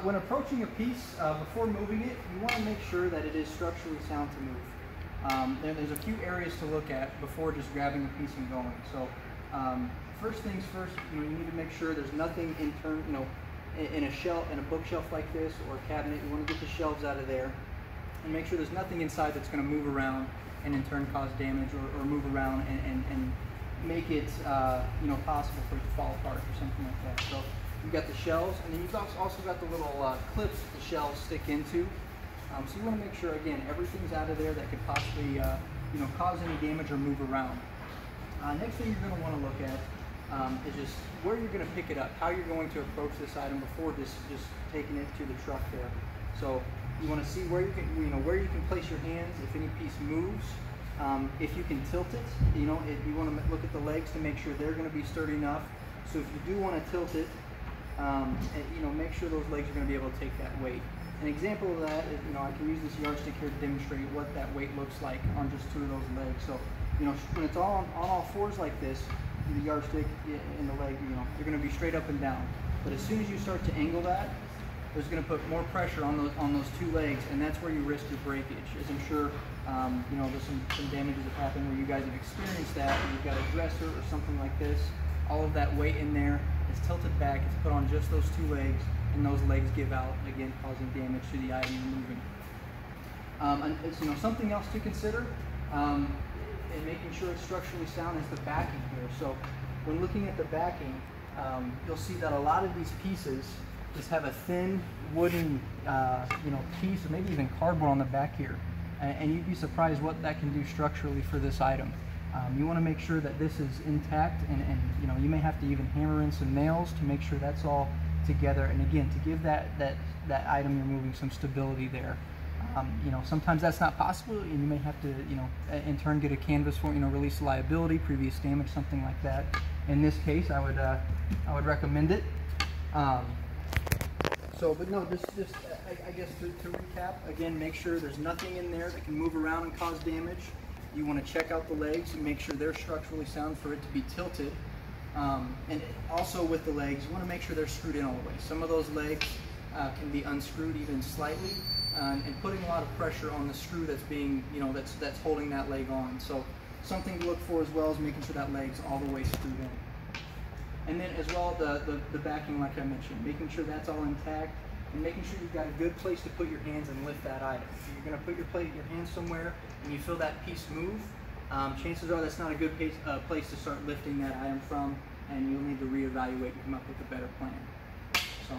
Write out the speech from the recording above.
When approaching a piece, before moving it, you want to make sure that it is structurally sound to move. There's a few areas to look at before just grabbing a piece and going. So first things first, you need to make sure there's nothing in a shelf, in a bookshelf like this or a cabinet. You want to get the shelves out of there and make sure there's nothing inside that's going to move around and in turn cause damage or move around and make it possible for it to fall apart or something like that. So you've got the shelves, and then you've also got the little clips that the shelves stick into. So you want to make sure, again, everything's out of there that could possibly cause any damage or move around. Next thing you're going to want to look at is just where you're going to pick it up, how you're going to approach this item before just taking it to the truck there. So you want to see where you can place your hands if any piece moves. If you can tilt it, you want to look at the legs to make sure they're going to be sturdy enough. So if you do want to tilt it, make sure those legs are going to be able to take that weight. An example of that is, I can use this yardstick here to demonstrate what that weight looks like on just two of those legs. So, when it's all on all fours like this, the yardstick and the leg, they're going to be straight up and down. But as soon as you start to angle that, there's going to put more pressure on those two legs, and that's where you risk your breakage. As I'm sure, there's some damages have happened where you guys have experienced that, and you've got a dresser or something like this. All of that weight in there is tilted back. It's put on just those two legs, and those legs give out, again, causing damage to the item you're moving. And it's, something else to consider in making sure it's structurally sound is the backing here. So when looking at the backing, you'll see that a lot of these pieces just have a thin wooden piece, or maybe even cardboard on the back here, and you'd be surprised what that can do structurally for this item. You want to make sure that this is intact, and you may have to even hammer in some nails to make sure that's all together, and again, to give that item you're moving some stability there. Sometimes that's not possible, and you may have to in turn get a canvas for release liability, previous damage, something like that. In this case, I would recommend it. I guess to recap, again, make sure there's nothing in there that can move around and cause damage. You want to check out the legs and make sure they're structurally sound for it to be tilted. And also with the legs, you want to make sure they're screwed in all the way. Some of those legs can be unscrewed even slightly, and putting a lot of pressure on the screw that's being, that's holding that leg on. So something to look for as well is making sure that leg's all the way screwed in. And then as well, the backing, like I mentioned, making sure that's all intact, and making sure you've got a good place to put your hands and lift that item. If you're going to put your hands somewhere and you feel that piece move, chances are that's not a good place to start lifting that item from, and you'll need to reevaluate and come up with a better plan. So.